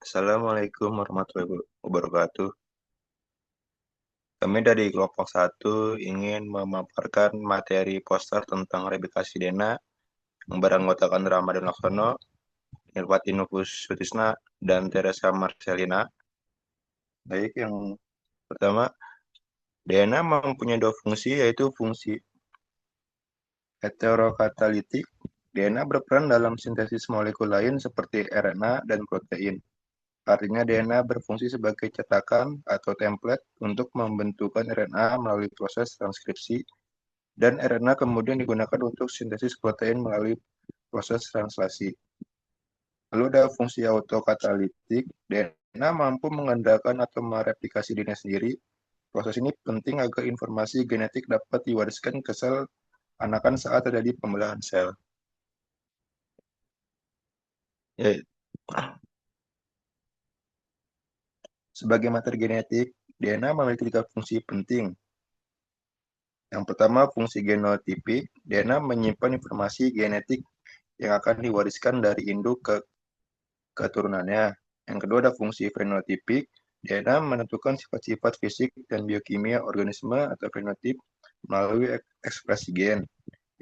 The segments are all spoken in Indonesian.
Assalamualaikum warahmatullahi wabarakatuh. Kami dari kelompok 1 ingin memaparkan materi poster tentang replikasi DNA yang beranggotakan Ramadan Laksono, Irwati Nufus Sutisna, dan Teresa Marcelina. Baik, yang pertama, DNA mempunyai dua fungsi, yaitu fungsi heterokatalitik. DNA berperan dalam sintesis molekul lain seperti RNA dan protein. Artinya DNA berfungsi sebagai cetakan atau template untuk membentukkan RNA melalui proses transkripsi, dan RNA kemudian digunakan untuk sintesis protein melalui proses translasi. Lalu ada fungsi autokatalitik. DNA mampu mengandalkan atau mereplikasi dirinya sendiri. Proses ini penting agar informasi genetik dapat diwariskan ke sel anakan saat terjadi pembelahan sel. Ya, sebagai materi genetik, DNA memiliki tiga fungsi penting. Yang pertama, fungsi genotipik. DNA menyimpan informasi genetik yang akan diwariskan dari induk ke keturunannya. Yang kedua, ada fungsi fenotipik. DNA menentukan sifat-sifat fisik dan biokimia organisme atau fenotip melalui ekspresi gen.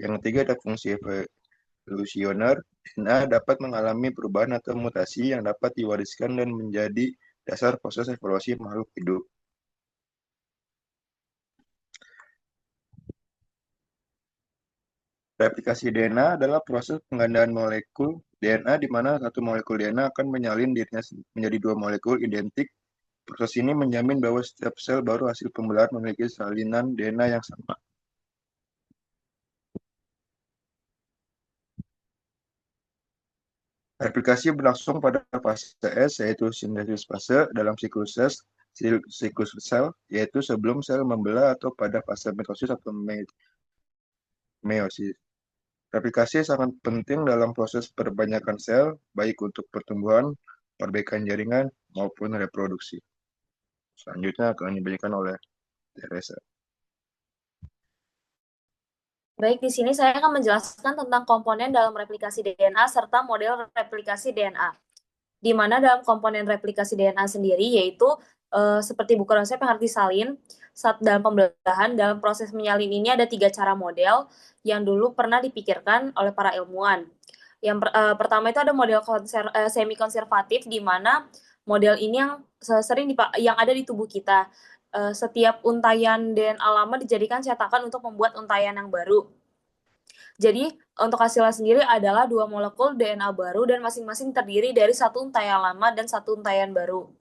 Yang ketiga, ada fungsi evolusioner. DNA dapat mengalami perubahan atau mutasi yang dapat diwariskan dan menjadi dasar proses evolusi makhluk hidup. Replikasi DNA adalah proses penggandaan molekul DNA di mana satu molekul DNA akan menyalin dirinya menjadi dua molekul identik. Proses ini menjamin bahwa setiap sel baru hasil pembelahan memiliki salinan DNA yang sama. Replikasi berlangsung pada fase S, yaitu sintesis fase dalam siklus sel, yaitu sebelum sel membelah atau pada fase mitosis atau meiosis. Replikasi sangat penting dalam proses perbanyakan sel, baik untuk pertumbuhan, perbaikan jaringan, maupun reproduksi. Selanjutnya akan diberikan oleh Teresa. Baik, di sini saya akan menjelaskan tentang komponen dalam replikasi DNA serta model replikasi DNA. Di mana dalam komponen replikasi DNA sendiri yaitu seperti buku resep yang harus disalin saat dalam pembelahan. Dalam proses menyalin ini ada 3 cara model yang dulu pernah dipikirkan oleh para ilmuwan. Yang pertama itu ada model semi konservatif, di mana model ini yang sering yang ada di tubuh kita. Setiap untayan DNA lama dijadikan cetakan untuk membuat untayan yang baru. Jadi untuk hasilnya sendiri adalah 2 molekul DNA baru dan masing-masing terdiri dari satu untayan lama dan satu untayan baru.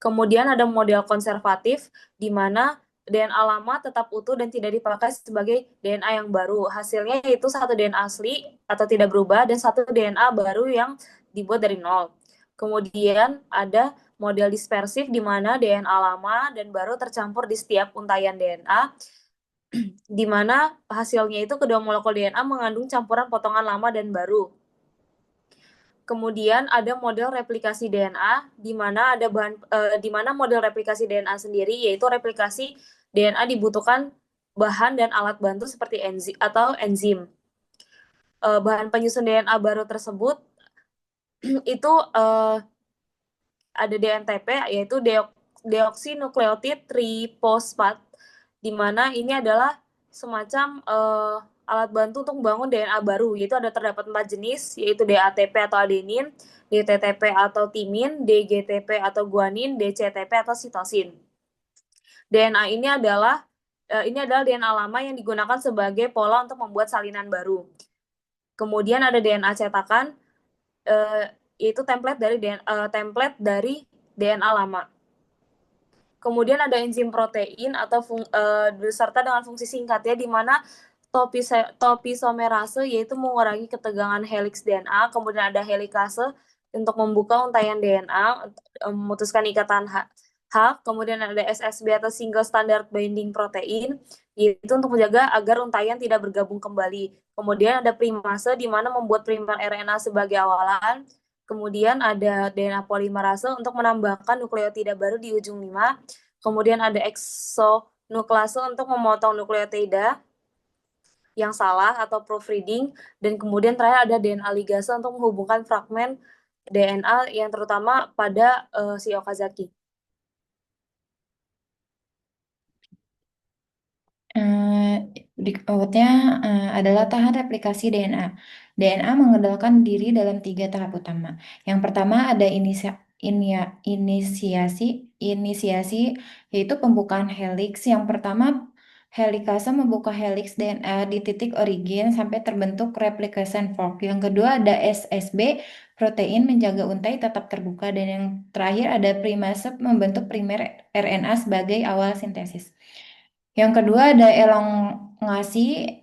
Kemudian ada model konservatif, di mana DNA lama tetap utuh dan tidak dipakai sebagai DNA yang baru. Hasilnya yaitu satu DNA asli atau tidak berubah dan satu DNA baru yang dibuat dari nol. Kemudian ada model dispersif, di mana DNA lama dan baru tercampur di setiap untayan DNA, di mana hasilnya itu kedua molekul DNA mengandung campuran potongan lama dan baru. Kemudian ada model replikasi DNA, di mana model replikasi DNA sendiri yaitu replikasi DNA dibutuhkan bahan dan alat bantu seperti enzim. Bahan penyusun DNA baru tersebut itu ada DNTP, yaitu deoksinukleotid trifosfat, di mana ini adalah semacam alat bantu untuk membangun DNA baru, yaitu terdapat 4 jenis, yaitu DATP atau adenin, DTTP atau timin, DGTP atau guanin, DCTP atau sitosin. DNA ini adalah DNA lama yang digunakan sebagai pola untuk membuat salinan baru. Kemudian ada DNA cetakan, yaitu template dari DNA lama. Kemudian ada enzim protein atau beserta dengan fungsi singkatnya, di mana topisomerase yaitu mengurangi ketegangan helix DNA. Kemudian ada helikase untuk membuka untayan DNA, memutuskan ikatan H. Kemudian ada SSB atau single standard binding protein, yaitu untuk menjaga agar untayan tidak bergabung kembali. Kemudian ada primase, di mana membuat primer RNA sebagai awalan. Kemudian ada DNA polimerase untuk menambahkan nukleotida baru di ujung 5. Kemudian ada exonuklase untuk memotong nukleotida yang salah atau proofreading. Dan kemudian terakhir ada DNA ligase untuk menghubungkan fragmen DNA yang terutama pada si Okazaki. Eh, Berikutnya adalah tahan replikasi DNA. DNA mengendalikan diri dalam tiga tahap utama. Yang pertama ada inisiasi, yaitu pembukaan heliks. Yang pertama, helikase membuka heliks DNA di titik origin sampai terbentuk replication fork. Yang kedua ada SSB, protein menjaga untai tetap terbuka. Dan yang terakhir ada primase membentuk primer RNA sebagai awal sintesis. Yang kedua ada elongasi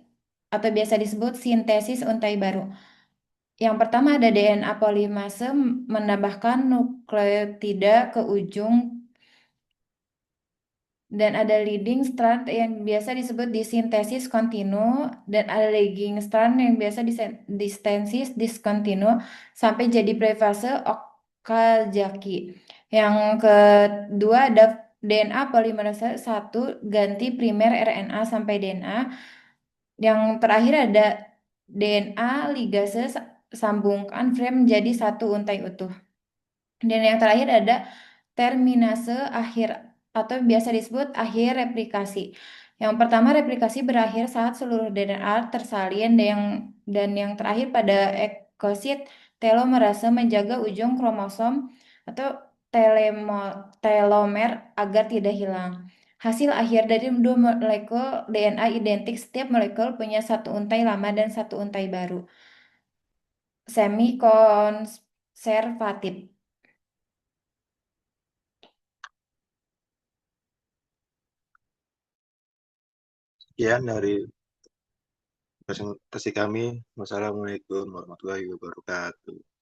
atau biasa disebut sintesis untai baru. Yang pertama ada DNA polimase menambahkan nukleotida ke ujung dan ada leading strand yang biasa disebut disintesis kontinu dan ada lagging strand yang biasa distensis diskontinu sampai jadi prefase Okazaki. Yang kedua ada DNA polimerase 1 ganti primer RNA sampai DNA. Yang terakhir ada DNA ligase sambungkan frame menjadi satu untai utuh. Dan yang terakhir ada terminase akhir atau biasa disebut akhir replikasi. Yang pertama replikasi berakhir saat seluruh DNA tersalin dan yang terakhir pada ekosit telomerase menjaga ujung kromosom atau telomer agar tidak hilang. Hasil akhir dari dua molekul DNA identik, setiap molekul punya satu untai lama dan satu untai baru. Semi konservatif. Sekian dari presentasi kami. Wassalamualaikum warahmatullahi wabarakatuh.